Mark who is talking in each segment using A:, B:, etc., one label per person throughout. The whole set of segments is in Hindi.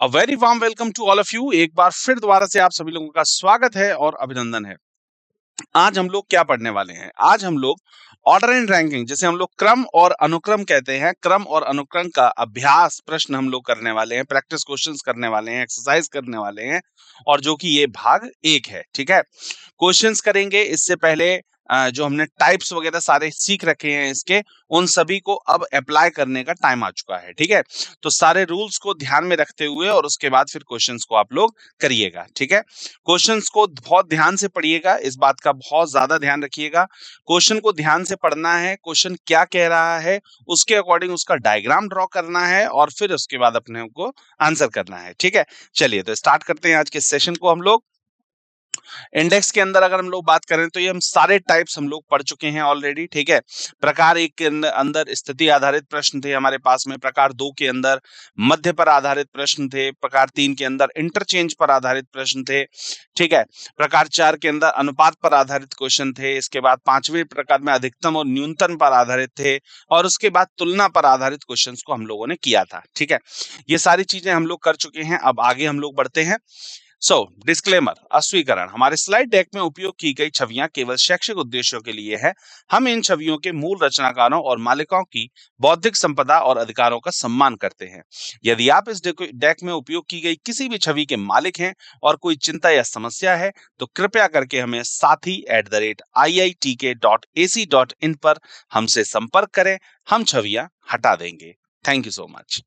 A: A very warm welcome to all of you. एक बार फिर दोबारा से आप सभी लोगों का स्वागत है और अभिनंदन है। आज हम लोग क्या पढ़ने वाले हैं? आज हम लोग ऑर्डर एंड रैंकिंग, जिसे हम लोग क्रम और अनुक्रम कहते हैं, क्रम और अनुक्रम का अभ्यास प्रश्न हम लोग करने वाले हैं, प्रैक्टिस क्वेश्चंस करने वाले हैं, एक्सरसाइज करने वाले हैं, और जो कि ये भाग 1 है। ठीक है, क्वेश्चंस करेंगे। इससे पहले जो हमने टाइप्स वगैरह सारे सीख रखे हैं इसके, उन सभी को अब अप्लाई करने का टाइम आ चुका है। ठीक है, तो सारे रूल्स को ध्यान में रखते हुए और उसके बाद फिर क्वेश्चंस को आप लोग करिएगा। ठीक है, क्वेश्चंस को बहुत ध्यान से पढ़िएगा, इस बात का बहुत ज्यादा ध्यान रखिएगा। क्वेश्चन को ध्यान से पढ़ना है, क्वेश्चन क्या कह रहा है उसके अकॉर्डिंग उसका डायग्राम ड्रॉ करना है और फिर उसके बाद अपने को आंसर करना है। ठीक है, चलिए तो स्टार्ट करते हैं आज के सेशन को। हम लोग इंडेक्स के अंदर अगर हम लोग बात करें तो ये हम सारे टाइप्स हम लोग पढ़ चुके हैं ऑलरेडी। ठीक है, प्रकार 1 के अंदर स्थिति आधारित प्रश्न थे हमारे पास में, प्रकार 2 के अंदर मध्य पर आधारित प्रश्न थे, प्रकार 3 के अंदर इंटरचेंज पर आधारित प्रश्न थे। ठीक है, प्रकार 4 के अंदर अनुपात पर आधारित क्वेश्चन थे। इसके बाद 5वें प्रकार में अधिकतम और न्यूनतम पर आधारित थे, और उसके बाद तुलना पर आधारित क्वेश्चंस को हम लोगों ने किया था। ठीक है, ये सारी चीजें हम लोग कर चुके हैं। अब आगे हम लोग बढ़ते हैं। डिस्क्लेमर, अस्वीकरण। हमारे स्लाइड डेक में उपयोग की गई छवियां केवल शैक्षिक उद्देश्यों के लिए है। हम इन छवियों के मूल रचनाकारों और मालिकों की बौद्धिक संपदा और अधिकारों का सम्मान करते हैं। यदि आप इस डेक में उपयोग की गई किसी भी छवि के मालिक हैं और कोई चिंता या समस्या है, तो कृपया करके हमें sathi@iitk.ac.in पर हमसे संपर्क करें। हम छवियां हटा देंगे। Thank you so much.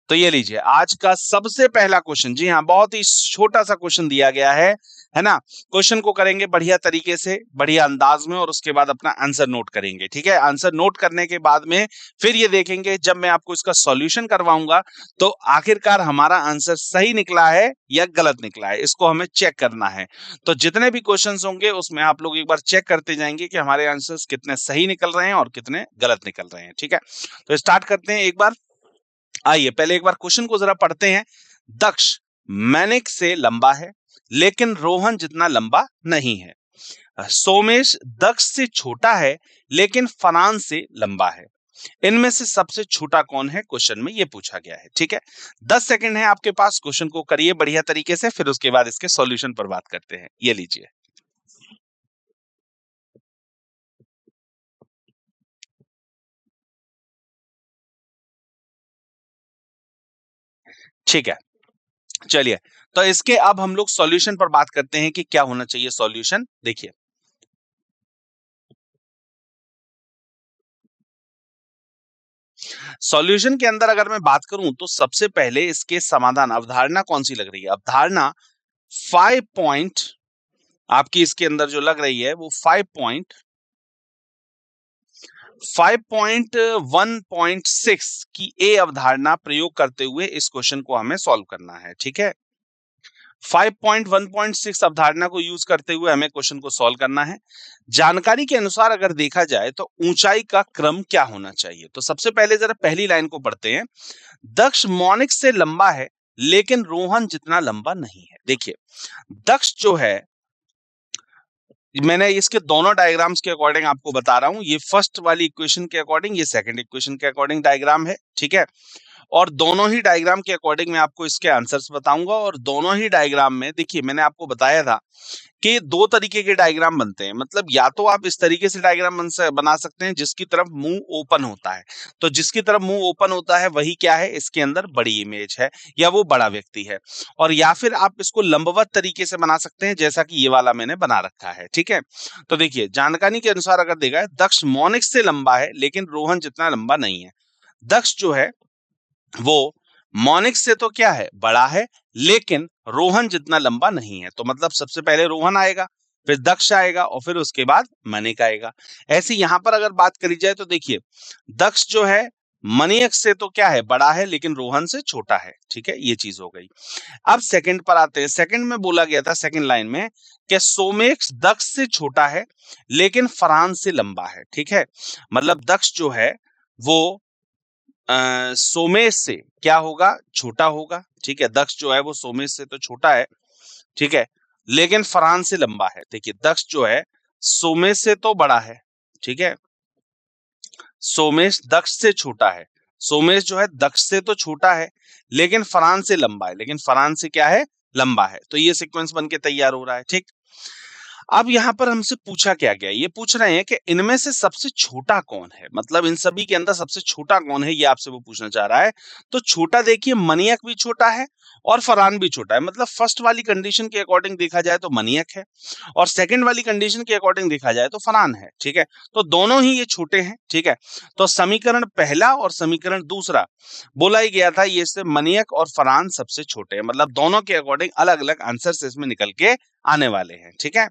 A: तो ये लीजिए आज का सबसे पहला क्वेश्चन। जी हाँ, बहुत ही छोटा सा क्वेश्चन दिया गया है ना। क्वेश्चन को करेंगे बढ़िया तरीके से, बढ़िया अंदाज में, और उसके बाद अपना आंसर नोट करेंगे। ठीक है, आंसर नोट करने के बाद में फिर ये देखेंगे जब मैं आपको इसका सॉल्यूशन करवाऊंगा तो आखिरकार हमारा आंसर सही निकला है या गलत निकला है, इसको हमें चेक करना है। तो जितने भी क्वेश्चन होंगे उसमें आप लोग एक बार चेक करते जाएंगे कि हमारे आंसर्स कितने सही निकल रहे हैं और कितने गलत निकल रहे हैं। ठीक है, तो स्टार्ट करते हैं एक बार। आइए पहले एक बार क्वेश्चन को जरा पढ़ते हैं। दक्ष मैनिक से लंबा है लेकिन रोहन जितना लंबा नहीं है। सोमेश दक्ष से छोटा है लेकिन फरहान से लंबा है। इनमें से सबसे छोटा कौन है, क्वेश्चन में ये पूछा गया है। ठीक है, 10 सेकंड है आपके पास, क्वेश्चन को करिए बढ़िया तरीके से, फिर उसके बाद इसके सॉल्यूशन पर बात करते हैं। ये लीजिए। ठीक है, चलिए तो इसके अब हम लोग सॉल्यूशन पर बात करते हैं कि क्या होना चाहिए सॉल्यूशन। देखिए, सॉल्यूशन के अंदर अगर मैं बात करूं तो सबसे पहले इसके समाधान, अवधारणा कौन सी लग रही है? अवधारणा 5 पॉइंट आपकी इसके अंदर जो लग रही है वो 5.1.6 की ए अवधारणा प्रयोग करते हुए इस क्वेश्चन को हमें सॉल्व करना है। ठीक है, 5.1.6 अवधारणा को यूज करते हुए हमें क्वेश्चन को सॉल्व करना है। जानकारी के अनुसार अगर देखा जाए तो ऊंचाई का क्रम क्या होना चाहिए, तो सबसे पहले जरा पहली लाइन को पढ़ते हैं। दक्ष मौनिक से लंबा है लेकिन रोहन जितना लंबा नहीं है। देखिए, दक्ष जो है, मैंने इसके दोनों डायग्राम्स के अकॉर्डिंग आपको बता रहा हूं। ये फर्स्ट वाली इक्वेशन के अकॉर्डिंग, ये सेकंड इक्वेशन के अकॉर्डिंग डायग्राम है। ठीक है, और दोनों ही डायग्राम के अकॉर्डिंग मैं आपको इसके आंसर्स बताऊंगा। और दोनों ही डायग्राम में देखिए, मैंने आपको बताया था कि दो तरीके के डायग्राम बनते हैं। मतलब या तो आप इस तरीके से डायग्राम बना सकते हैं जिसकी तरफ मुंह ओपन होता है, तो जिसकी तरफ मुंह ओपन होता है वही क्या है, इसके अंदर बड़ी इमेज है या वो बड़ा व्यक्ति है। और या फिर आप इसको लंबवत तरीके से बना सकते हैं जैसा कि ये वाला मैंने बना रखा है। ठीक है, तो देखिए जानकारी के अनुसार अगर देखा है, दक्ष मौनिक से लंबा है लेकिन रोहन जितना लंबा नहीं है। दक्ष जो है वो मौनिक से तो क्या है, बड़ा है, लेकिन रोहन जितना लंबा नहीं है। तो मतलब सबसे पहले रोहन आएगा, फिर दक्ष आएगा और फिर उसके बाद मनिक आएगा। ऐसे यहां पर अगर बात करी जाए तो देखिए, दक्ष जो है मनिक से तो क्या है, बड़ा है, लेकिन रोहन से छोटा है। ठीक है, ये चीज हो गई। अब सेकंड पर आते हैं। सेकंड में बोला गया था, सेकंड लाइन में, कि सोमेश दक्ष से छोटा है लेकिन फरहान से लंबा है। ठीक है, मतलब दक्ष जो है वो सोमेश से क्या होगा, छोटा होगा। ठीक है, दक्ष जो है वो सोमेश से तो छोटा है। ठीक है, लेकिन फरहान से लंबा है। देखिए, दक्ष जो है सोमेश से तो बड़ा है। ठीक है, सोमेश दक्ष से छोटा है, सोमेश जो है दक्ष से तो छोटा है, लेकिन फरहान से लंबा है, लेकिन फरहान से क्या है, लंबा है। तो ये सीक्वेंस बन के तैयार हो रहा है। ठीक, अब यहाँ पर हमसे पूछा क्या गया, ये पूछ रहे हैं कि इनमें से सबसे छोटा कौन है, मतलब इन सभी के अंदर सबसे छोटा कौन है, ये आपसे वो पूछना चाह रहा है। तो छोटा देखिए, मनियक भी छोटा है और फरहान भी छोटा है, मतलब फर्स्ट वाली कंडीशन के अकॉर्डिंग देखा जाए तो मनियक है, और सेकंड वाली कंडीशन के अकॉर्डिंग देखा जाए तो फरहान है। ठीक है, तो दोनों ही ये छोटे हैं। ठीक है, तो समीकरण पहला और समीकरण दूसरा बोला ही गया था, ये से मनियक और फरहान सबसे छोटे हैं, मतलब दोनों के अकॉर्डिंग अलग अलग आंसर इसमें निकल के आने वाले हैं। ठीक है,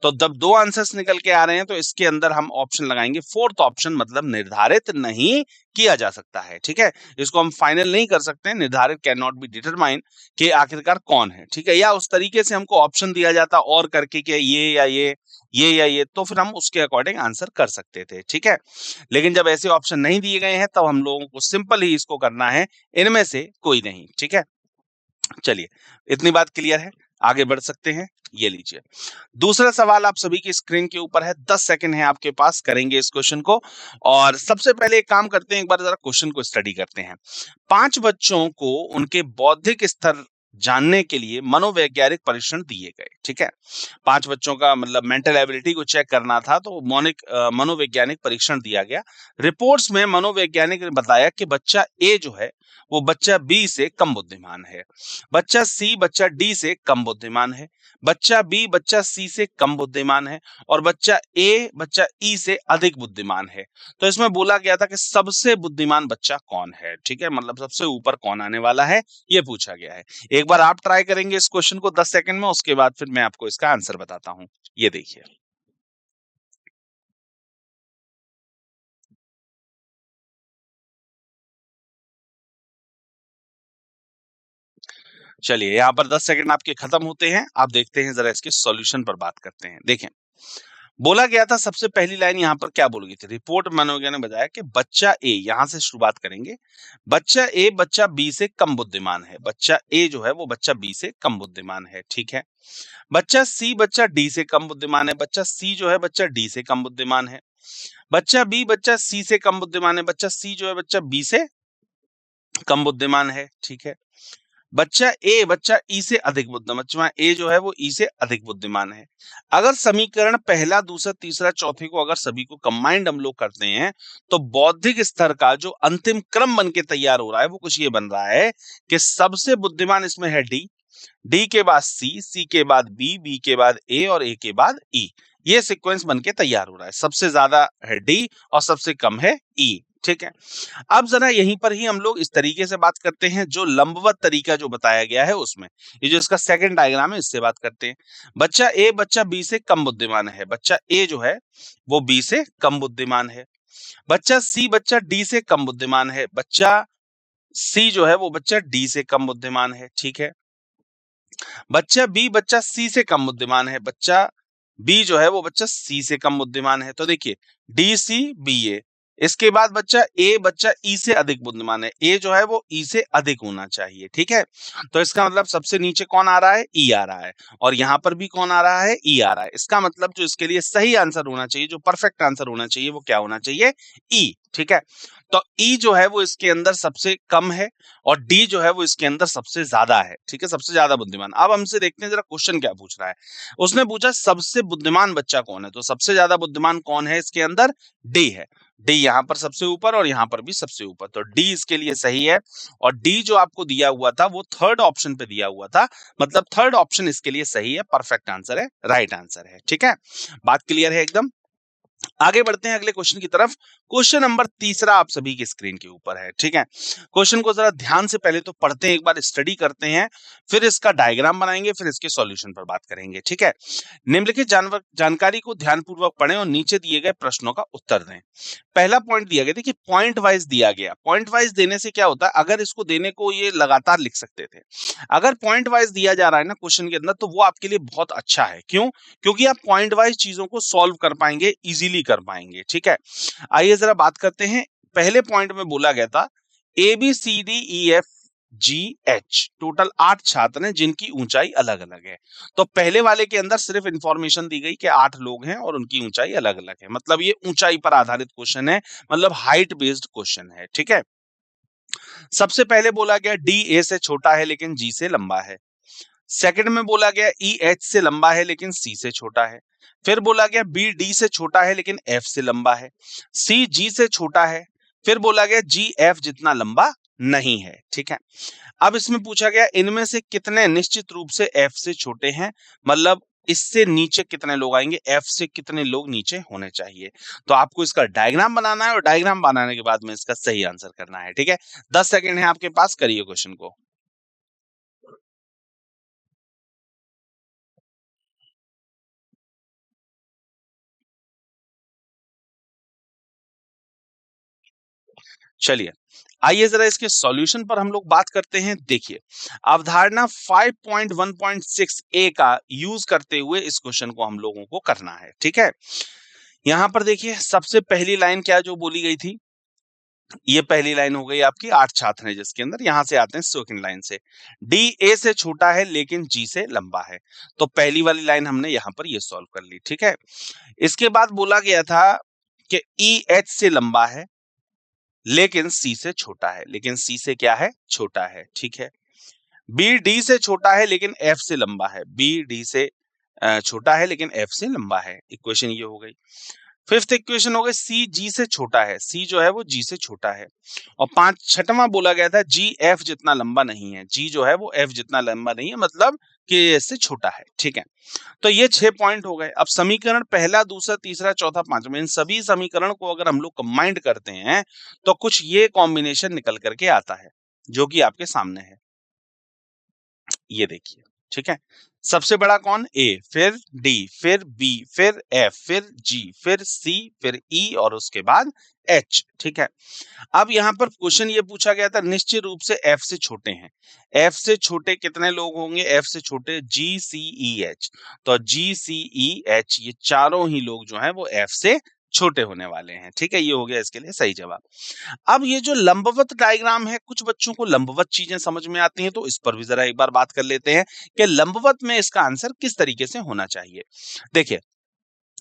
A: तो जब दो आंसर्स निकल के आ रहे हैं तो इसके अंदर हम ऑप्शन लगाएंगे फोर्थ ऑप्शन, मतलब निर्धारित नहीं किया जा सकता है। ठीक है, इसको हम फाइनल नहीं कर सकते, निर्धारित कैन नॉट बी डिटरमाइन कि आखिरकार कौन है। ठीक है, या उस तरीके से हमको ऑप्शन दिया जाता और करके कि ये या ये या ये, तो फिर हम उसके अकॉर्डिंग आंसर कर सकते थे। ठीक है, लेकिन जब ऐसे ऑप्शन नहीं दिए गए हैं तब हम लोगों को सिंपल ही इसको करना है, इनमें से कोई नहीं। ठीक है, चलिए इतनी बात क्लियर है, आगे बढ़ सकते हैं। ये लीजिए, दूसरा सवाल आप सभी की स्क्रीन के ऊपर है, 10 सेकंड है आपके पास, करेंगे इस क्वेश्चन को। और सबसे पहले एक काम करते हैं, एक बार जरा क्वेश्चन को स्टडी करते हैं। 5 बच्चों को उनके बौद्धिक स्तर जानने के लिए मनोवैज्ञानिक परीक्षण दिए गए। ठीक है, 5 बच्चों का मतलब मेंटल एबिलिटी को चेक करना था, तो मनोवैज्ञानिक परीक्षण दिया गया। रिपोर्ट्स में मनोवैज्ञानिक ने बताया कि बच्चा ए जो है वो बच्चा बी से कम बुद्धिमान है, बच्चा सी बच्चा डी से कम बुद्धिमान है, बच्चा बी बच्चा सी से कम बुद्धिमान है, और बच्चा ए बच्चा ई से अधिक बुद्धिमान है। तो इसमें बोला गया था कि सबसे बुद्धिमान बच्चा कौन है। ठीक है, मतलब सबसे ऊपर कौन आने वाला है, ये पूछा गया है। एक बार आप ट्राई करेंगे इस क्वेश्चन को 10 सेकंड में, उसके बाद फिर मैं आपको इसका आंसर बताता हूं। ये देखिए, चलिए यहाँ पर 10 सेकंड आपके खत्म होते हैं, आप देखते हैं, जरा इसके सॉल्यूशन पर बात करते हैं। देखें, बोला गया था, सबसे पहली लाइन यहाँ पर क्या बोल गई थी, रिपोर्ट मनोवैज्ञानिक ने बताया कि बच्चा ए, यहां से शुरुआत करेंगे, बच्चा ए बच्चा बी से कम बुद्धिमान है, बच्चा ए जो है वो बच्चा बी से कम बुद्धिमान है। ठीक है, बच्चा सी बच्चा डी से कम बुद्धिमान है, बच्चा सी जो है बच्चा डी से कम बुद्धिमान है, बच्चा बी बच्चा सी से कम बुद्धिमान है, बच्चा सी जो है बच्चा बी से कम बुद्धिमान है। ठीक है, बच्चा ए बच्चा ई से अधिक बुद्धिमान, बच्चा ए जो है वो ई से अधिक बुद्धिमान है। अगर समीकरण पहला दूसरा तीसरा चौथे को अगर सभी को कंबाइंड हम लोग करते हैं, तो बौद्धिक स्तर का जो अंतिम क्रम बन के तैयार हो रहा है वो कुछ ये बन रहा है कि सबसे बुद्धिमान इसमें है डी, डी के बाद सी, सी के बाद बी, बी के बाद ए और ए के बाद ई। ये सीक्वेंस बन के तैयार हो रहा है, सबसे ज्यादा है डी और सबसे कम है ई। ठीक है, अब जरा यहीं पर ही हम लोग इस तरीके से बात करते हैं, जो लंबवत तरीका जो बताया गया है उसमें, ये जो इसका सेकंड डायग्राम है इससे बात करते हैं। बच्चा ए बच्चा बी से कम बुद्धिमान है, बच्चा ए जो है वो बी से कम बुद्धिमान है, बच्चा सी बच्चा डी से कम बुद्धिमान है, बच्चा सी जो है वो बच्चा डी से कम बुद्धिमान है। ठीक है, बच्चा बी बच्चा सी से कम बुद्धिमान है, बच्चा बी जो है वो बच्चा सी से कम बुद्धिमान है। तो देखिए, डी सी बी ए, इसके बाद बच्चा ए बच्चा ई से अधिक बुद्धिमान है, ए जो है वो ई से अधिक होना चाहिए। ठीक है, तो इसका मतलब सबसे नीचे कौन आ रहा है, ई आ रहा है, और यहाँ पर भी कौन आ रहा है, ई आ रहा है। इसका मतलब जो इसके लिए सही आंसर होना चाहिए, जो परफेक्ट आंसर होना चाहिए, वो क्या होना चाहिए, ई। ठीक है, तो ई जो है वो इसके अंदर सबसे कम है और डी जो है वो इसके अंदर सबसे ज्यादा है। ठीक है, सबसे ज्यादा बुद्धिमान। अब हमसे देखते हैं जरा क्वेश्चन क्या पूछ रहा है। उसने पूछा सबसे बुद्धिमान बच्चा कौन है, तो सबसे ज्यादा बुद्धिमान कौन है इसके अंदर, डी है। डी यहाँ पर सबसे ऊपर और यहाँ पर भी सबसे ऊपर, तो डी इसके लिए सही है। और डी जो आपको दिया हुआ था वो थर्ड ऑप्शन पे दिया हुआ था, मतलब थर्ड ऑप्शन इसके लिए सही है, परफेक्ट आंसर है, राइट आंसर है। ठीक है, बात क्लियर है एकदम। आगे बढ़ते हैं अगले क्वेश्चन की तरफ। क्वेश्चन नंबर तीसरा आप सभी की स्क्रीन के ऊपर है। ठीक है, क्वेश्चन को जरा ध्यान से पहले तो पढ़ते हैं, एक बार स्टडी करते हैं, फिर इसका डायग्राम बनाएंगे, फिर इसके सॉल्यूशन पर बात करेंगे। ठीक है, निम्नलिखित जानकारी को ध्यानपूर्वक पढ़ें और नीचे दिए गए प्रश्नों का उत्तर दें। पहला पॉइंट दिया गया, देखिए पॉइंट वाइज दिया गया, पॉइंट वाइज देने से क्या होता है, अगर इसको देने को ये लगातार लिख सकते थे, अगर पॉइंट वाइज दिया जा रहा है ना क्वेश्चन के अंदर, तो वो आपके लिए बहुत अच्छा है। क्यों, क्योंकि आप पॉइंट वाइज चीजों को सॉल्व कर पाएंगे, इजीली कर पाएंगे। ठीक है, आइए जरा बात करते हैं। पहले पॉइंट में बोला गया था A B C D E F G H, total 8 छात्र हैं जिनकी ऊंचाई अलग अलग है। तो पहले वाले के अंदर सिर्फ इंफॉर्मेशन दी गई कि 8 लोग हैं और उनकी ऊंचाई अलग अलग है, मतलब ये ऊंचाई पर आधारित क्वेश्चन है, मतलब हाइट बेस्ड क्वेश्चन है। ठीक है, सबसे पहले बोला गया डी ए से छोटा है लेकिन जी से लंबा है। सेकंड में बोला गया ई एच से लंबा है लेकिन सी से छोटा है। फिर बोला गया बी डी से छोटा है लेकिन एफ से लंबा है। सी जी से छोटा है। फिर बोला गया जी एफ जितना लंबा नहीं है। ठीक है, अब इसमें पूछा गया इनमें से कितने निश्चित रूप से एफ से छोटे हैं, मतलब इससे नीचे कितने लोग आएंगे, एफ से कितने लोग नीचे होने चाहिए। तो आपको इसका डायग्राम बनाना है और डायग्राम बनाने के बाद में इसका सही आंसर करना है। ठीक है, 10 सेकंड है आपके पास, करिए क्वेश्चन को। चलिए आइए जरा इसके सॉल्यूशन पर हम लोग बात करते हैं। देखिए, अवधारणा 5.1.6 ए का यूज करते हुए इस क्वेश्चन को हम लोगों को करना है। ठीक है, यहां पर देखिए सबसे पहली लाइन क्या जो बोली गई थी, ये पहली लाइन हो गई आपकी, 8 छात्र हैं जिसके अंदर। यहां से आते हैं सेकंड लाइन से, डी ए से छोटा है लेकिन जी से लंबा है। तो पहली वाली लाइन हमने यहां पर ये सॉल्व कर ली। ठीक है, इसके बाद बोला गया था कि ई एच से लंबा है लेकिन सी से छोटा है, लेकिन सी से क्या है, छोटा है। ठीक है, बी डी से छोटा है लेकिन एफ से लंबा है, बी डी से छोटा है लेकिन एफ से लंबा है। इक्वेशन ये हो गई। फिफ्थ इक्वेशन हो गई सी जी से छोटा है, सी जो है वो जी से छोटा है। और छठवां बोला गया था जी एफ जितना लंबा नहीं है, जी जो है वो एफ जितना लंबा नहीं है, मतलब कि इससे छोटा है। ठीक है, तो ये 6 पॉइंट हो गए। अब समीकरण पहला, दूसरा, तीसरा, चौथा, पांचवा, इन सभी समीकरण को अगर हम लोग कंबाइंड करते हैं तो कुछ ये कॉम्बिनेशन निकल करके आता है जो कि आपके सामने है, ये देखिए। ठीक है, सबसे बड़ा कौन, ए, फिर डी, फिर बी, फिर एफ, फिर जी, फिर सी, फिर ई और उसके बाद एच। ठीक है, अब यहां पर क्वेश्चन ये पूछा गया था निश्चित रूप से एफ से छोटे हैं, एफ से छोटे कितने लोग होंगे, एफ से छोटे जी सी ई एच। तो जी सी ई एच ये चारों ही लोग जो हैं वो एफ से छोटे होने वाले हैं। ठीक है, ये हो गया इसके लिए सही जवाब। अब ये जो लंबवत डायग्राम है, कुछ बच्चों को लंबवत चीजें समझ में आती हैं, तो इस पर भी जरा एक बार बात कर लेते हैं कि लंबवत में इसका आंसर किस तरीके से होना चाहिए। देखिए,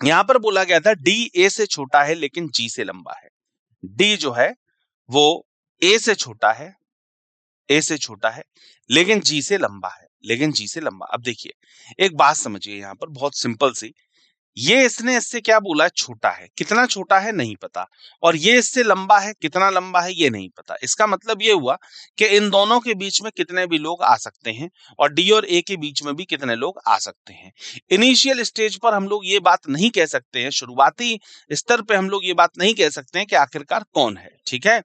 A: यहां पर बोला गया था डी ए से छोटा है लेकिन जी से लंबा है। डी जो है वो ए से छोटा है, ए से छोटा है लेकिन जी से लंबा है, लेकिन जी से लंबा। अब देखिए एक बात समझिए, यहां पर बहुत सिंपल सी, ये इसने इससे क्या बोला, छोटा है, कितना छोटा है नहीं पता, और ये इससे लंबा है, कितना लंबा है ये नहीं पता। इसका मतलब ये हुआ कि इन दोनों के बीच में कितने भी लोग आ सकते हैं, और डी और ए के बीच में भी कितने लोग आ सकते हैं। इनिशियल स्टेज पर हम लोग ये बात नहीं कह सकते हैं, शुरुआती स्तर पे हम लोग ये बात नहीं कह सकते हैं कि आखिरकार कौन है। ठीक है,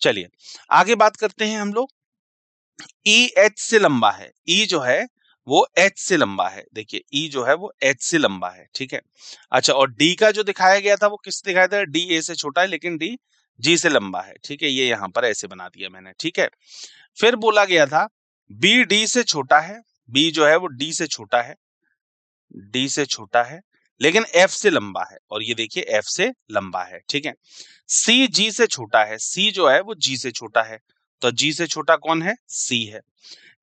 A: चलिए आगे बात करते हैं हम लोग। ई एच से लंबा है, ई जो है वो एच से लंबा है। देखिए ई जो है वो एच से लंबा है। ठीक है, अच्छा, और डी का जो दिखाया गया था वो किस दिखाया था, डी ए से छोटा है लेकिन डी जी से लंबा है। ठीक है, ये यहां पर ऐसे बना दिया मैंने। ठीक है, फिर बोला गया था बी डी से छोटा है, बी जो है वो डी से छोटा है, डी से छोटा है लेकिन एफ से लंबा है, और ये देखिए एफ से लंबा है। ठीक है, सी जी से छोटा है, सी जो है वो जी से छोटा है, तो जी से छोटा कौन है, सी है।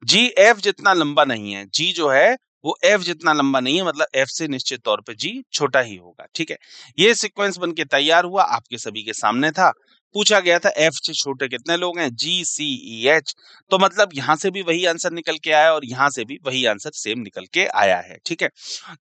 A: जी एफ जितना लंबा नहीं है, जी जो है वो एफ जितना लंबा नहीं है, मतलब एफ से निश्चित तौर पे जी छोटा ही होगा। ठीक है, ये सीक्वेंस बन के तैयार हुआ, आपके सभी के सामने था। पूछा गया था एफ से छोटे कितने लोग हैं, जी सी ई एच। तो मतलब यहां से भी वही आंसर निकल के आया और यहां से भी वही आंसर सेम निकल के आया है। ठीक है,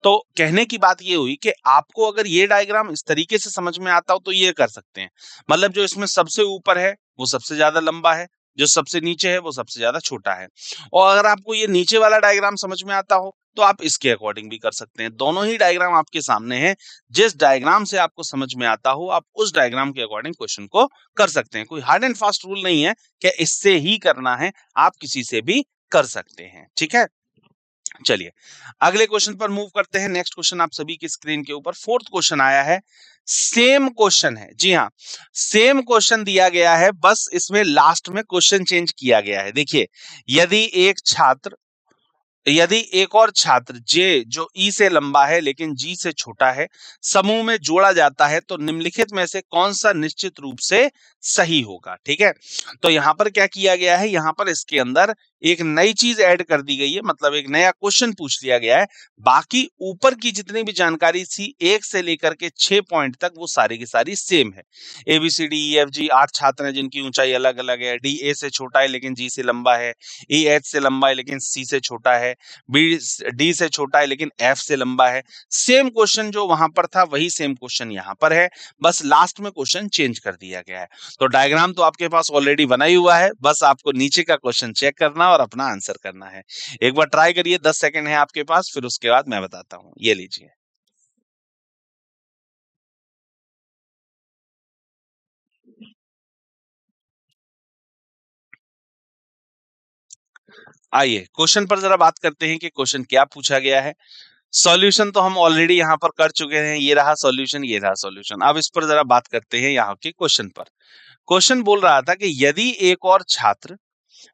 A: तो कहने की बात ये हुई कि आपको अगर ये डायग्राम इस तरीके से समझ में आता हो तो ये कर सकते हैं, मतलब जो इसमें सबसे ऊपर है वो सबसे ज्यादा लंबा है, जो सबसे नीचे है वो सबसे ज्यादा छोटा है। और अगर आपको ये नीचे वाला डायग्राम समझ में आता हो तो आप इसके अकॉर्डिंग भी कर सकते हैं। दोनों ही डायग्राम आपके सामने हैं, जिस डायग्राम से आपको समझ में आता हो आप उस डायग्राम के अकॉर्डिंग क्वेश्चन को कर सकते हैं। कोई हार्ड एंड फास्ट रूल नहीं है कि इससे ही करना है, आप किसी से भी कर सकते हैं। ठीक है, चलिए अगले क्वेश्चन पर मूव करते हैं। नेक्स्ट क्वेश्चन आप सभी की स्क्रीन के ऊपर फोर्थ क्वेश्चन आया है। सेम क्वेश्चन है, जी हाँ, सेम क्वेश्चन दिया गया है, बस इसमें लास्ट में क्वेश्चन चेंज किया गया है। देखिए, यदि एक और छात्र जे जो ई से लंबा है लेकिन जी से छोटा है समूह में जोड़ा जाता है तो निम्नलिखित में से कौन सा निश्चित रूप से सही होगा। ठीक है, तो यहां पर क्या किया गया है, यहां पर इसके अंदर एक नई चीज ऐड कर दी गई है, मतलब एक नया क्वेश्चन पूछ लिया गया है। बाकी ऊपर की जितनी भी जानकारी थी 1 से लेकर के 6 पॉइंट तक वो सारी की सारी सेम है। A B C D E F G 8 छात्र हैं जिनकी ऊंचाई अलग अलग है। डी ए से छोटा है लेकिन जी से लंबा है। ई एच से लंबा है लेकिन सी से छोटा है। बी डी से छोटा है लेकिन एफ से लंबा है। सेम क्वेश्चन जो वहां पर था वही सेम क्वेश्चन यहाँ पर है, बस लास्ट में क्वेश्चन चेंज कर दिया गया है। तो डायग्राम तो आपके पास ऑलरेडी बना ही हुआ है, बस आपको नीचे का क्वेश्चन चेक करना और अपना आंसर करना है। एक बार ट्राई करिए, 10 सेकंड है आपके पास, फिर उसके बाद मैं बताता हूं। ये लीजिए। आइए क्वेश्चन पर जरा बात करते हैं कि क्वेश्चन क्या पूछा गया है। सॉल्यूशन तो हम ऑलरेडी यहाँ पर कर चुके हैं, ये रहा सॉल्यूशन, ये रहा सॉल्यूशन। अब इस पर जरा बात करते हैं यहाँ के क्वेश्चन पर। क्वेश्चन बोल रहा था कि यदि एक और छात्र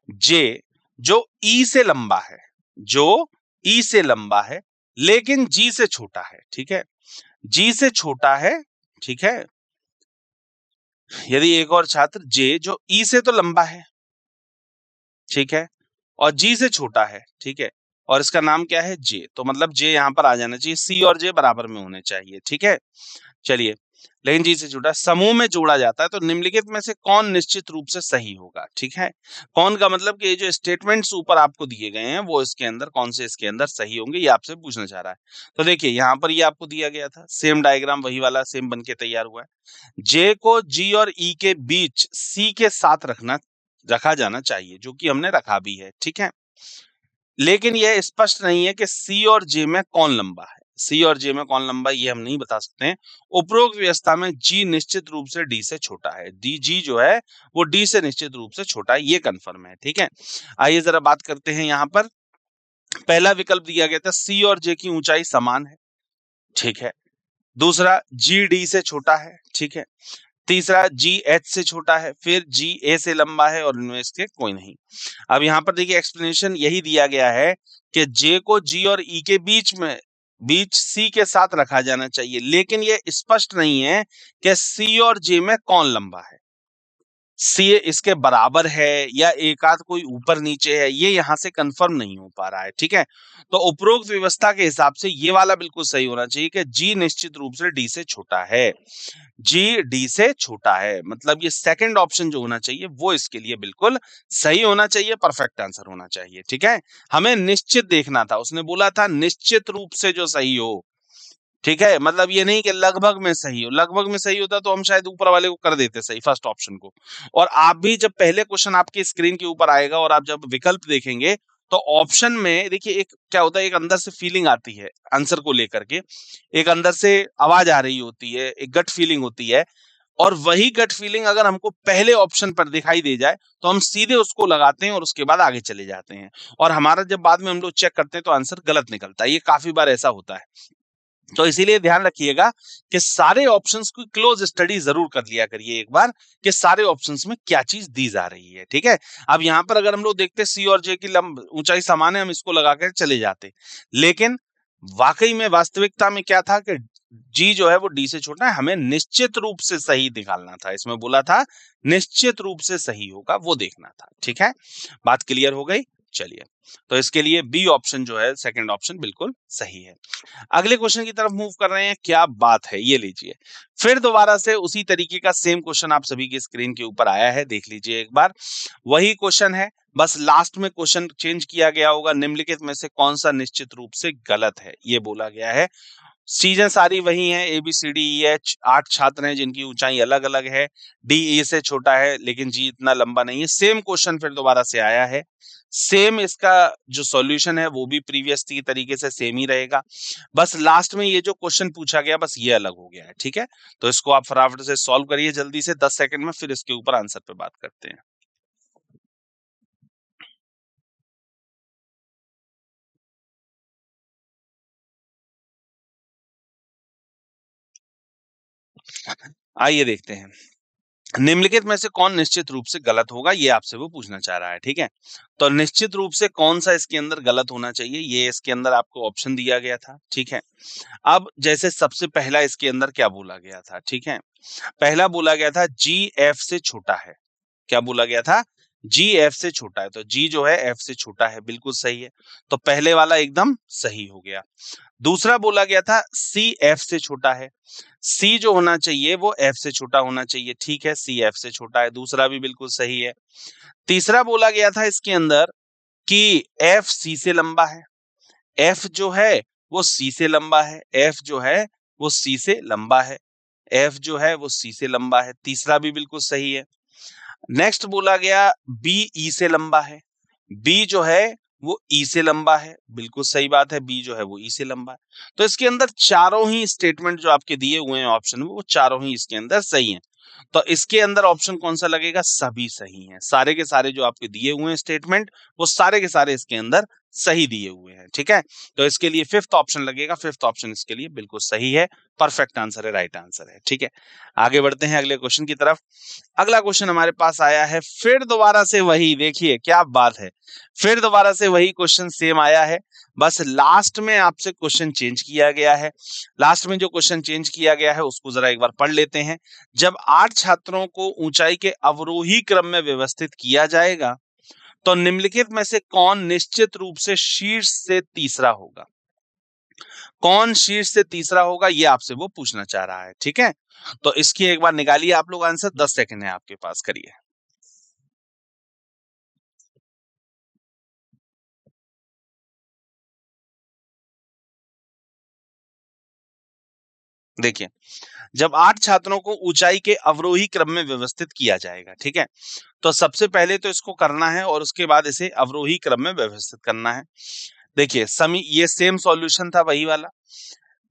A: जे जो ई से लंबा है, जो ई से लंबा है लेकिन जी से छोटा है, ठीक है, जी से छोटा है, ठीक है, यदि एक और छात्र जे जो ई से तो लंबा है, ठीक है, और जी से छोटा है, ठीक है, और इसका नाम क्या है जे, तो मतलब जे यहां पर आ जाना चाहिए, सी और जे बराबर में होने चाहिए, ठीक है। चलिए, लेकिन जी से छोटा समूह में जोड़ा जाता है तो निम्नलिखित में से कौन निश्चित रूप से सही होगा, ठीक है। कौन का मतलब कि ये जो स्टेटमेंट्स ऊपर आपको दिए गए हैं वो इसके अंदर कौन से इसके अंदर सही होंगे, ये आपसे पूछना चाह रहा है। तो देखिए यहाँ पर ये आपको दिया गया था, सेम डायग्राम वही वाला सेम बन के तैयार हुआ है। जे को जी और ई के बीच सी के साथ रखा जाना चाहिए, जो कि हमने रखा भी है, ठीक है। लेकिन यह स्पष्ट नहीं है कि सी और जे में कौन लंबा है। सी और जे में कौन लंबा है ये हम नहीं बता सकते हैं। उपरोक्त व्यवस्था में जी निश्चित रूप से डी से छोटा है। डी जी जो है वो डी से निश्चित रूप से छोटा है, ये कंफर्म है, ठीक है। आइए जरा बात करते हैं यहाँ पर। पहला विकल्प दिया गया था सी और जे की ऊंचाई समान है, ठीक है। दूसरा जी डी से छोटा है, ठीक है। तीसरा जी एच से छोटा है, फिर जी ए से लंबा है और इनमें इसके कोई नहीं। अब यहाँ पर देखिए एक्सप्लेनेशन यही दिया गया है कि जे को जी और ई के बीच सी के साथ रखा जाना चाहिए, लेकिन ये स्पष्ट नहीं है कि सी और जे में कौन लंबा है। सी इसके बराबर है या एक आध कोई ऊपर नीचे है, ये यहाँ से कंफर्म नहीं हो पा रहा है, ठीक है। तो उपरोक्त व्यवस्था के हिसाब से ये वाला बिल्कुल सही होना चाहिए कि जी निश्चित रूप से डी से छोटा है। जी डी से छोटा है, मतलब ये सेकंड ऑप्शन जो होना चाहिए वो इसके लिए बिल्कुल सही होना चाहिए, परफेक्ट आंसर होना चाहिए, ठीक है। हमें निश्चित देखना था, उसने बोला था निश्चित रूप से जो सही हो, ठीक है, मतलब ये नहीं कि लगभग में सही हो। लगभग में सही होता तो हम शायद ऊपर वाले को कर देते सही, फर्स्ट ऑप्शन को। और आप भी जब पहले क्वेश्चन आपकी स्क्रीन के ऊपर आएगा और आप जब विकल्प देखेंगे तो ऑप्शन में देखिए एक क्या होता है, एक अंदर से फीलिंग आती है आंसर को लेकर के, एक अंदर से आवाज आ रही होती है, एक गट फीलिंग होती है। और वही गट फीलिंग अगर हमको पहले ऑप्शन पर दिखाई दे जाए तो हम सीधे उसको लगाते हैं और उसके बाद आगे चले जाते हैं, और हमारा जब बाद में हम लोग चेक करते हैं तो आंसर गलत निकलता है। ये काफी बार ऐसा होता है। तो इसीलिए ध्यान रखिएगा कि सारे ऑप्शंस की क्लोज स्टडी जरूर कर लिया करिए एक बार, कि सारे ऑप्शंस में क्या चीज दी जा रही है, ठीक है। अब यहाँ पर अगर हम लोग देखते सी और जे की ऊंचाई समान है, हम इसको लगाकर चले जाते, लेकिन वाकई में वास्तविकता में क्या था कि जी जो है वो डी से छोटा है, हमें निश्चित रूप से सही निकालना था। इसमें बोला था निश्चित रूप से सही होगा, वो देखना था, ठीक है। बात क्लियर हो गई। चलिए, तो इसके लिए बी ऑप्शन जो है सेकंड ऑप्शन बिल्कुल सही है। अगले क्वेश्चन की तरफ मूव कर रहे हैं। क्या बात है, ये लीजिए। फिर दोबारा से उसी तरीके का सेम क्वेश्चन आप सभी की स्क्रीन के ऊपर आया है, देख लीजिए एक बार। वही क्वेश्चन है, बस लास्ट में क्वेश्चन चेंज किया गया होगा। निम्नलिखित में से कौन सा निश्चित रूप से गलत है, ये बोला गया है। चीजें सारी वही हैं, A B C D E H 8 छात्र हैं जिनकी ऊंचाई अलग अलग है। डी ए से छोटा है लेकिन जी इतना लंबा नहीं है। सेम क्वेश्चन फिर दोबारा से आया है। सेम इसका जो सॉल्यूशन है वो भी प्रीवियस की तरीके से सेम ही रहेगा। बस लास्ट में ये जो क्वेश्चन पूछा गया बस ये अलग हो गया है, ठीक है। तो इसको आप फटाफट से सॉल्व करिए जल्दी से 10 सेकंड में, फिर इसके ऊपर आंसर पे बात करते हैं। आइए देखते हैं। निम्नलिखित में से कौन निश्चित रूप से गलत होगा, ये आपसे वो पूछना चाह रहा है, ठीक है। तो निश्चित रूप से कौन सा इसके अंदर गलत होना चाहिए, ये इसके अंदर आपको ऑप्शन दिया गया था, ठीक है। अब जैसे सबसे पहला इसके अंदर क्या बोला गया था, ठीक है। पहला बोला गया था जी एफ से छोटा है। क्या बोला गया था, जी एफ से छोटा है, तो जी जो है एफ से छोटा है, बिल्कुल सही है। तो पहले वाला एकदम सही हो गया। दूसरा बोला गया था सी एफ से छोटा है, सी जो होना चाहिए वो एफ से छोटा होना चाहिए, ठीक है, सी एफ से छोटा है, दूसरा भी बिल्कुल सही है। तीसरा बोला गया था इसके अंदर कि एफ सी से लंबा है, एफ जो है वो सी से लंबा है, एफ जो है वो सी से लंबा है, एफ जो है वो सी से लंबा है, तीसरा भी बिल्कुल सही है। नेक्स्ट बोला गया बी ई से लंबा है, बी जो है वो ई से लंबा है, बिल्कुल सही बात है, बी जो है वो ई से लंबा है। तो इसके अंदर चारों ही स्टेटमेंट जो आपके दिए हुए हैं ऑप्शन में, वो चारों ही इसके अंदर सही हैं। तो इसके अंदर ऑप्शन कौन सा लगेगा? सभी सही हैं, सारे के सारे जो आपके दिए हुए हैं स्टेटमेंट, वो सारे के सारे इसके अंदर सही दिए हुए हैं, ठीक है। तो इसके लिए फिफ्थ ऑप्शन लगेगा, फिफ्थ ऑप्शन इसके लिए बिल्कुल सही है, परफेक्ट आंसर है, राइट आंसर है, ठीक है। आगे बढ़ते हैं अगले क्वेश्चन की तरफ। अगला क्वेश्चन हमारे पास आया है, फिर दोबारा से वही, देखिए क्या बात है, फिर दोबारा से वही क्वेश्चन सेम आया है, बस लास्ट में आपसे क्वेश्चन चेंज किया गया है। लास्ट में जो क्वेश्चन चेंज किया गया है उसको जरा एक बार पढ़ लेते हैं। जब 8 छात्रों को ऊंचाई के अवरोही क्रम में व्यवस्थित किया जाएगा तो निम्नलिखित में से कौन निश्चित रूप से शीर्ष से तीसरा होगा? कौन शीर्ष से तीसरा होगा, ये आपसे वो पूछना चाह रहा है, ठीक है। तो इसकी एक बार निकालिए आप लोग आंसर, 10 सेकंड है आपके पास, करिए। देखिए, जब 8 छात्रों को ऊंचाई के अवरोही क्रम में व्यवस्थित किया जाएगा, ठीक है, तो सबसे पहले तो इसको करना है और उसके बाद इसे अवरोही क्रम में व्यवस्थित करना है। देखिए समी, ये सेम सॉल्यूशन था वही वाला।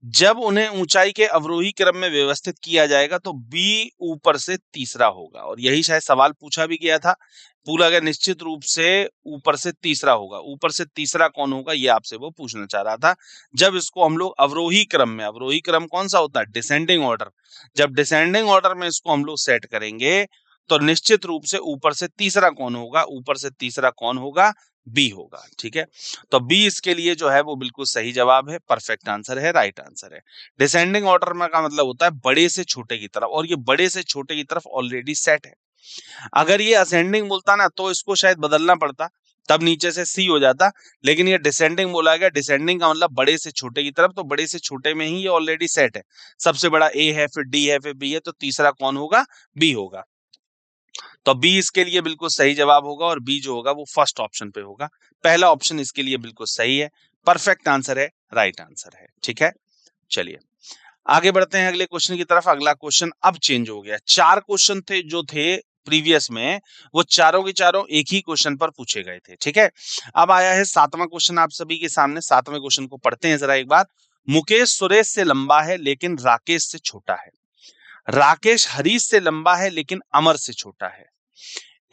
A: जब उन्हें ऊंचाई के अवरोही क्रम में व्यवस्थित किया जाएगा तो बी ऊपर से तीसरा होगा, और यही शायद सवाल पूछा भी गया था, पूरा अगर निश्चित रूप से ऊपर से तीसरा होगा, ऊपर से तीसरा कौन होगा ये आपसे वो पूछना चाह रहा था। जब इसको हम लोग अवरोही क्रम में, अवरोही क्रम कौन सा होता है? Descending order. जब डिसेंडिंग ऑर्डर में इसको हम लोग सेट करेंगे तो निश्चित रूप से ऊपर से तीसरा कौन होगा? ऊपर से तीसरा कौन होगा? बी होगा, ठीक है। तो बी इसके लिए जो है वो बिल्कुल सही जवाब है, परफेक्ट आंसर है, राइट आंसर है। डिसेंडिंग ऑर्डर में का मतलब होता है बड़े से छोटे की तरफ, और ये बड़े से छोटे की तरफ ऑलरेडी सेट है। अगर ये असेंडिंग बोलता ना तो इसको शायद बदलना पड़ता, तब नीचे से सी हो जाता, लेकिन ये डिसेंडिंग बोला गया, डिसेंडिंग का मतलब बड़े से छोटे की तरफ, तो बड़े से छोटे में ही ये ऑलरेडी सेट है। सबसे बड़ा ए है, फिर डी है, फिर बी है, तो तीसरा कौन होगा? बी होगा। तो बी इसके लिए बिल्कुल सही जवाब होगा, और बी जो होगा वो फर्स्ट ऑप्शन पे होगा। पहला ऑप्शन इसके लिए बिल्कुल सही है, परफेक्ट आंसर है, राइट आंसर है, ठीक है। चलिए आगे बढ़ते हैं अगले क्वेश्चन की तरफ। अगला क्वेश्चन अब चेंज हो गया, 4 क्वेश्चन थे जो थे प्रीवियस में, वो चारों के चारों एक ही क्वेश्चन पर पूछे गए थे, ठीक है। अब आया है 7वां क्वेश्चन आप सभी के सामने। 7वें क्वेश्चन को पढ़ते हैं जरा एक बार। मुकेश सुरेश से लंबा है लेकिन राकेश से छोटा है, राकेश हरीश से लंबा है लेकिन अमर से छोटा है,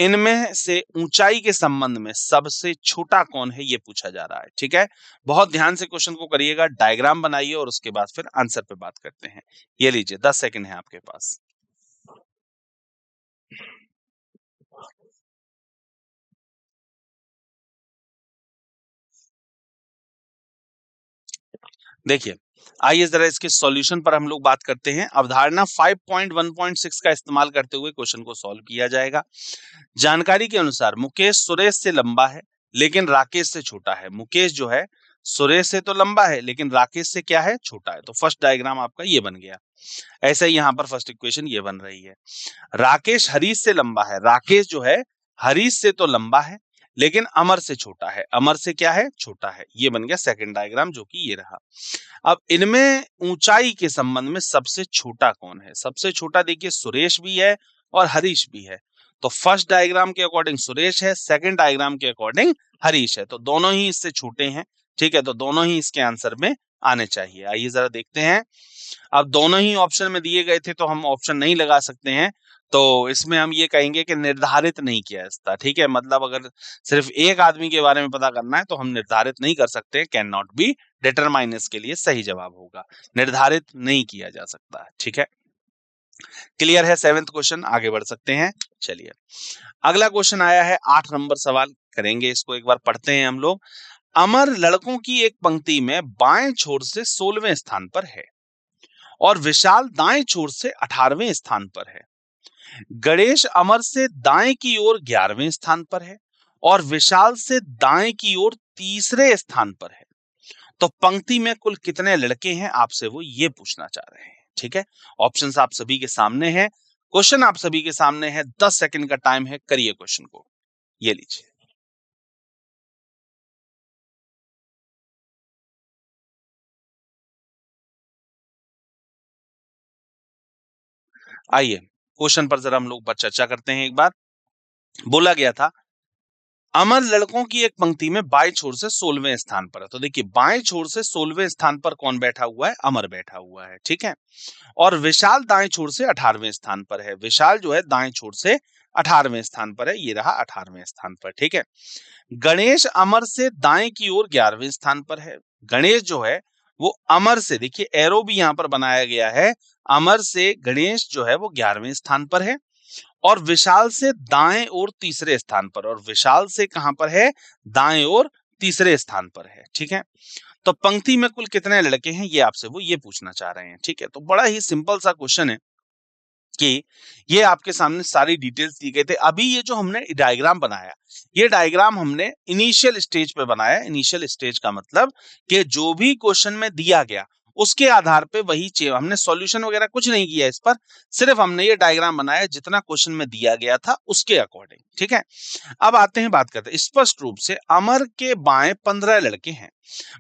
A: इनमें से ऊंचाई के संबंध में सबसे छोटा कौन है, ये पूछा जा रहा है, ठीक है। बहुत ध्यान से क्वेश्चन को करिएगा, डायग्राम बनाइए और उसके बाद फिर आंसर पे बात करते हैं। ये लीजिए 10 सेकंड है आपके पास। देखिए, आइए जरा इसके सॉल्यूशन पर हम लोग बात करते हैं। अवधारणा 5.1.6 का इस्तेमाल करते हुए क्वेश्चन को सॉल्व किया जाएगा। जानकारी के अनुसार मुकेश सुरेश से लंबा है लेकिन राकेश से छोटा है। मुकेश जो है सुरेश से तो लंबा है लेकिन राकेश से क्या है? छोटा है। तो फर्स्ट डायग्राम आपका ये बन गया। ऐसे ही यहाँ पर फर्स्ट इक्वेशन ये बन रही है। राकेश हरीश से लंबा है, राकेश जो है हरीश से तो लंबा है लेकिन अमर से छोटा है, अमर से क्या है? छोटा है। ये बन गया सेकंड डायग्राम, जो कि ये रहा। अब इनमें ऊंचाई के संबंध में सबसे छोटा कौन है? सबसे छोटा देखिए सुरेश भी है और हरीश भी है। तो फर्स्ट डायग्राम के अकॉर्डिंग सुरेश है, सेकंड डायग्राम के अकॉर्डिंग हरीश है, तो दोनों ही इससे छोटे हैं, ठीक है। तो दोनों ही इसके आंसर में आने चाहिए। आइए जरा देखते हैं। अब दोनों ही ऑप्शन में दिए गए थे तो हम ऑप्शन नहीं लगा सकते हैं, तो इसमें हम ये कहेंगे कि निर्धारित नहीं किया इसका, ठीक है। मतलब अगर सिर्फ एक आदमी के बारे में पता करना है तो हम निर्धारित नहीं कर सकते, कैन नॉट बी डिटरमाइन इसके लिए सही जवाब होगा, निर्धारित नहीं किया जा सकता है, ठीक है। क्लियर है 7th क्वेश्चन, आगे बढ़ सकते हैं। चलिए अगला क्वेश्चन आया है 8 नंबर सवाल, करेंगे इसको एक बार, पढ़ते हैं हम लोग। अमर लड़कों की एक पंक्ति में बाएं छोर से 16वें स्थान पर है और विशाल दाएं छोर से 18वें स्थान पर है। गणेश अमर से दाएं की ओर 11वें स्थान पर है और विशाल से दाएं की ओर तीसरे स्थान पर है। तो पंक्ति में कुल कितने लड़के हैं, आपसे वो ये पूछना चाह रहे हैं। ठीक है, ऑप्शंस आप सभी के सामने हैं, क्वेश्चन आप सभी के सामने है, 10 सेकंड का टाइम है, करिए क्वेश्चन को। ये लीजिए। आइए क्वेश्चन पर जरा हम लोग चर्चा करते हैं। एक बार बोला गया था अमर लड़कों की एक पंक्ति में बाएं छोर से 16वें स्थान पर है। तो देखिए बाएं छोर से 16वें स्थान पर कौन बैठा हुआ है, अमर बैठा हुआ है। ठीक है, और विशाल दाएं छोर से 18वें स्थान पर है। विशाल जो है दाएं छोर से 18वें स्थान पर है, ये रहा 18वें स्थान पर। ठीक है, गणेश अमर से दाएं की ओर 11वें स्थान पर है। गणेश जो है वो अमर से, देखिए एरो भी यहां पर बनाया गया है, अमर से गणेश जो है वो 11वें स्थान पर है और विशाल से दाएं और तीसरे स्थान पर, और विशाल से कहां पर है, दाएं और तीसरे स्थान पर है। ठीक है, तो पंक्ति में कुल कितने लड़के हैं, ये आपसे वो ये पूछना चाह रहे हैं। ठीक है, तो बड़ा ही सिंपल सा क्वेश्चन है कि ये आपके सामने सारी डिटेल्स दी गई थे। अभी ये जो हमने डायग्राम बनाया, ये डायग्राम हमने इनिशियल स्टेज पे बनाया। इनिशियल स्टेज का मतलब कि जो भी क्वेश्चन में दिया गया उसके आधार पे वही हमने सॉल्यूशन वगैरह कुछ नहीं किया इस पर, सिर्फ हमने ये डायग्राम बनाया जितना क्वेश्चन में दिया गया था उसके अकॉर्डिंग। ठीक है, अब आते हैं, बात करते हैं स्पष्ट रूप से अमर के बाएं 15 लड़के हैं।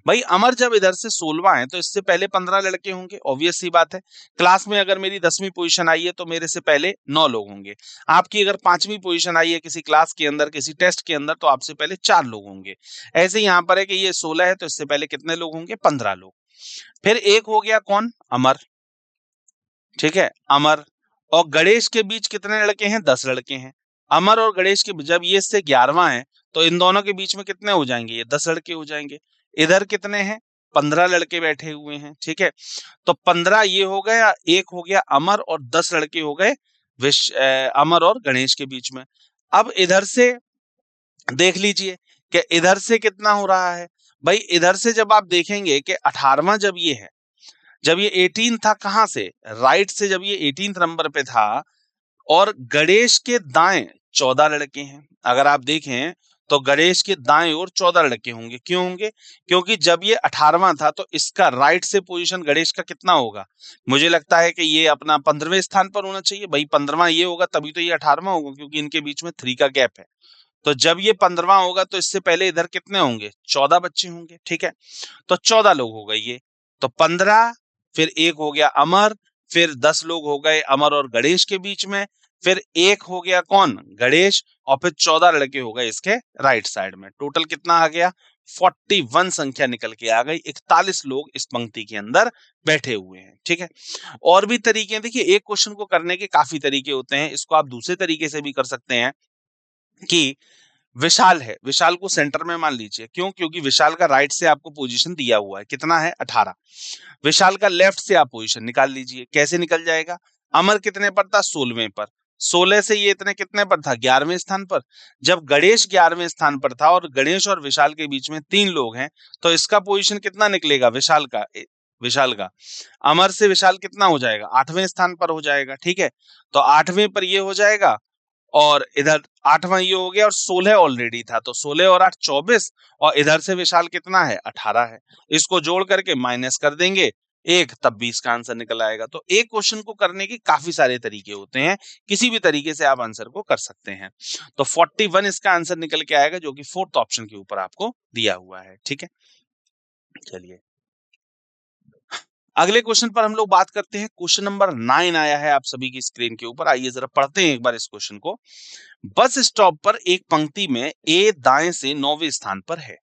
A: भाई अमर जब इधर से 16वां है तो इससे पहले 15 लड़के होंगे, ऑब्वियस सी बात है। क्लास में अगर मेरी 10वीं पोजीशन आई है तो मेरे से पहले 9 लोग होंगे। आपकी अगर 5वीं पोजीशन आई है किसी क्लास के अंदर, किसी टेस्ट के अंदर, तो आपसे पहले 4 लोग होंगे। ऐसे यहाँ पर है कि ये 16 है तो इससे पहले कितने लोग होंगे, 15 लोग। फिर एक हो गया कौन, अमर। ठीक है, अमर और गणेश के बीच कितने लड़के हैं, 10 लड़के हैं। अमर और गणेश के जब ये इससे 11वां है तो इन दोनों के बीच में कितने हो जाएंगे, ये 10 लड़के हो जाएंगे। इधर कितने हैं, 15 लड़के बैठे हुए हैं। ठीक है, तो 15 ये हो गया, एक हो गया अमर और 10 लड़के हो गए अमर और गणेश के बीच में। अब इधर से देख लीजिए कि इधर से कितना हो रहा है। भाई इधर से जब आप देखेंगे कि 18वां जब ये है, जब ये 18 था, कहां से, राइट से, जब ये 18 नंबर पे था और गणेश के दाएं 14 लड़के हैं। अगर आप देखें तो गणेश के दाएं ओर 14 लड़के होंगे। क्यों होंगे, क्योंकि जब ये 18वां था तो इसका राइट से पोजीशन गणेश का कितना होगा, मुझे लगता है कि ये अपना 15वें स्थान पर होना चाहिए। भाई 15वां ये होगा तभी तो ये 18वां होगा, क्योंकि इनके बीच में 3 का गैप है। तो जब ये 15वां होगा तो इससे पहले इधर कितने होंगे, 14 बच्चे होंगे। ठीक है, तो 14 लोग हो गए ये, तो 15, फिर एक हो गया अमर, फिर 10 लोग हो गए अमर और गणेश के बीच में, फिर एक हो गया कौन, गणेश, और फिर 14 लड़के हो गए इसके राइट साइड में। टोटल कितना आ गया, 41 संख्या निकल के आ गई। 41 लोग इस पंक्ति के अंदर बैठे हुए हैं। ठीक है, और भी तरीके हैं। देखिए एक क्वेश्चन को करने के काफी तरीके होते हैं, इसको आप दूसरे तरीके से भी कर सकते हैं कि विशाल है, विशाल को सेंटर में मान लीजिए। क्यों, क्योंकि विशाल का राइट से आपको पोजीशन दिया हुआ है, कितना है, 18। विशाल का लेफ्ट से आप पोजीशन निकाल लीजिए। कैसे निकल जाएगा, अमर कितने पर था, 16वें पर, 16 से ये इतने कितने पर था, 11वें स्थान पर। जब गणेश 11वें स्थान पर था और गणेश और विशाल के बीच में 3 लोग हैं, तो इसका पोजीशन कितना निकलेगा, विशाल का, विशाल का, अमर से विशाल कितना हो जाएगा, 8वें स्थान पर हो जाएगा। ठीक है, तो 8वें पर ये हो जाएगा और इधर 8वां ये हो गया, और 16 ऑलरेडी था, तो 16 और 8 24, और इधर से विशाल कितना है, 18 है। इसको जोड़ करके माइनस कर देंगे एक, तब 20 का आंसर निकल आएगा। तो एक क्वेश्चन को करने के काफी सारे तरीके होते हैं, किसी भी तरीके से आप आंसर को कर सकते हैं। तो 41 इसका आंसर निकल के आएगा, जो कि 4th ऑप्शन के ऊपर आपको दिया हुआ है। ठीक है, चलिए अगले क्वेश्चन पर हम लोग बात करते हैं। क्वेश्चन नंबर 9 आया है आप सभी की स्क्रीन के ऊपर। आइए जरा पढ़ते हैं एक बार इस क्वेश्चन को। बस स्टॉप पर एक पंक्ति में ए दाएं से 9वें स्थान पर है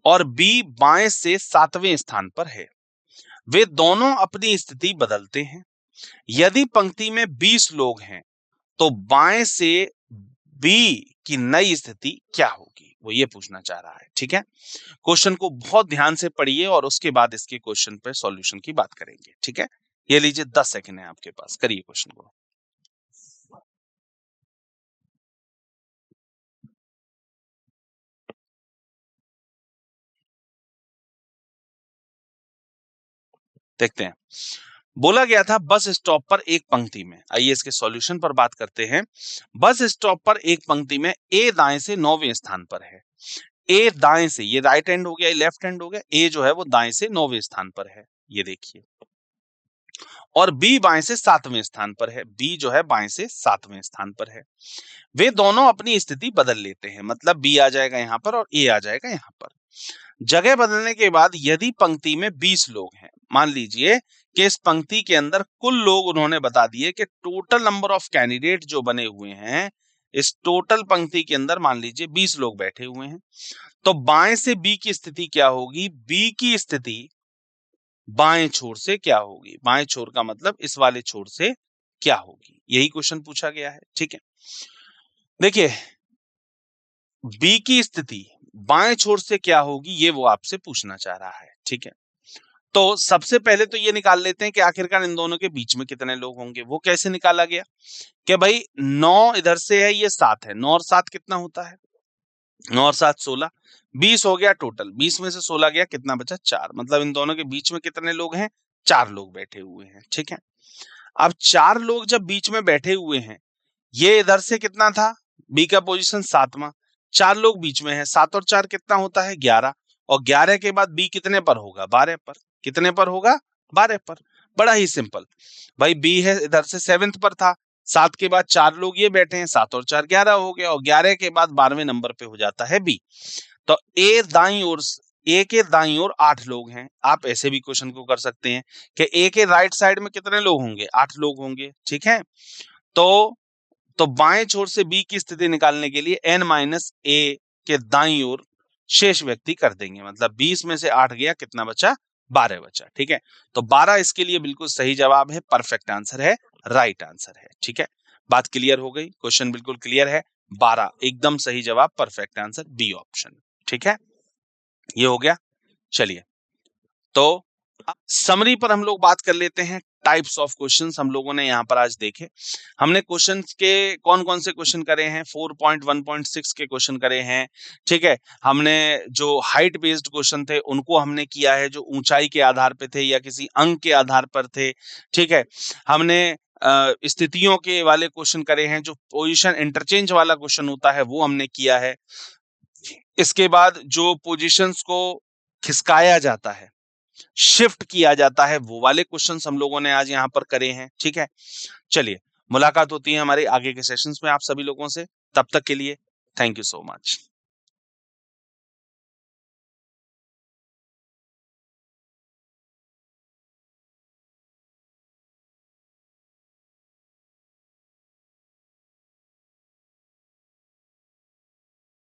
A: और बी बाएं से 7वें स्थान पर है। वे दोनों अपनी स्थिति बदलते हैं। यदि पंक्ति में 20 लोग हैं तो बाएं से बी की नई स्थिति क्या होगी, वो ये पूछना चाह रहा है। ठीक है, क्वेश्चन को बहुत ध्यान से पढ़िए और उसके बाद इसके क्वेश्चन पे सॉल्यूशन की बात करेंगे। ठीक है, ये लीजिए 10 सेकंड है आपके पास, करिए क्वेश्चन को। देखते हैं। बोला गया था बस स्टॉप पर एक पंक्ति में, आइए इसके सॉल्यूशन पर बात करते हैं। बस स्टॉप पर एक पंक्ति में ए दाएं से 9वें स्थान पर है। ए दाएं से, ये राइट हैंड हो गया, ये लेफ्ट हैंड हो गया, ए जो है वो दाएं से 9वें स्थान पर है, ये देखिए। और बी बाएं से 7वें स्थान पर है, बी जो है बाएं से 7वें स्थान पर है। वे दोनों अपनी स्थिति बदल लेते हैं, मतलब बी आ जाएगा यहाँ पर और ए आ जाएगा यहाँ पर। जगह बदलने के बाद यदि पंक्ति में 20 लोग हैं, मान लीजिए कि इस पंक्ति के अंदर कुल लोग उन्होंने बता दिए कि टोटल नंबर ऑफ कैंडिडेट जो बने हुए हैं, इस टोटल पंक्ति के अंदर मान लीजिए 20 लोग बैठे हुए हैं, तो बाएं से बी की स्थिति क्या होगी? बी की स्थिति बाएं छोर से क्या होगी? बाएं छोर का मतलब इस वाले छोर से क्या होगी? यही क्वेश्चन पूछा गया है, ठीक है। देखिए, बी की स्थिति बाएं छोर से क्या होगी, ये वो आपसे पूछना चाह रहा है, ठीक है। तो सबसे पहले तो ये निकाल लेते हैं कि आखिरकार इन दोनों के बीच में कितने लोग होंगे। वो कैसे निकाला गया कि भाई 9 इधर से है, ये 7 है, 9 और 7 कितना होता है? 9 और 7 16, 20 हो गया टोटल, 20 में से 16 गया, कितना बचा? 4। मतलब इन दोनों के बीच में कितने लोग हैं? 4 लोग बैठे हुए हैं, ठीक है। अब 4 लोग जब बीच में बैठे हुए हैं, ये इधर से कितना था? बी का पोजीशन 7वां, 4 लोग बीच में है, 7 और 4 कितना होता है? 11, और 11 के बाद बी कितने पर होगा? 12 पर। कितने पर होगा? 12 पर। बड़ा ही सिंपल भाई, बी है इधर से 7th पर था, 7 के बाद 4 लोग ये बैठे हैं, 7 और 4 11 हो गया, और 11 के बाद 12वें नंबर पे हो जाता है बी। तो ए दाईं ओर, ए के दाईं ओर 8 लोग हैं। आप ऐसे भी क्वेश्चन को कर सकते हैं कि ए के राइट साइड में कितने लोग होंगे? 8 लोग होंगे, ठीक है। तो बाएं छोर से बी की स्थिति निकालने के लिए n माइनस ए के दाईं ओर शेष व्यक्ति कर देंगे, मतलब 20 में से 8 गया, कितना बचा? 12 बचा, ठीक है। तो 12 इसके लिए बिल्कुल सही जवाब है, परफेक्ट आंसर है, राइट आंसर है, ठीक है। बात क्लियर हो गई? क्वेश्चन बिल्कुल क्लियर है, 12 एकदम सही जवाब, परफेक्ट आंसर बी ऑप्शन, ठीक है। ये हो गया। चलिए, तो समरी पर हम लोग बात कर लेते हैं। टाइप्स ऑफ क्वेश्चंस हम लोगों ने यहाँ पर आज देखे। हमने क्वेश्चंस के कौन कौन से क्वेश्चन करे हैं? 4.1.6 के क्वेश्चन करे हैं, ठीक है। हमने जो हाइट बेस्ड क्वेश्चन थे उनको हमने किया है, जो ऊंचाई के आधार पे थे या किसी अंक के आधार पर थे, ठीक है। हमने स्थितियों के वाले क्वेश्चन करे हैं, जो पोजीशन इंटरचेंज वाला क्वेश्चन होता है वो हमने किया है। इसके बाद जो पोजीशंस को खिसकाया जाता है, शिफ्ट किया जाता है, वो वाले क्वेश्चंस हम लोगों ने आज यहाँ पर करे हैं, ठीक है। चलिए, मुलाकात होती है हमारे आगे के सेशंस में आप सभी लोगों से। तब तक के लिए थैंक यू सो मच।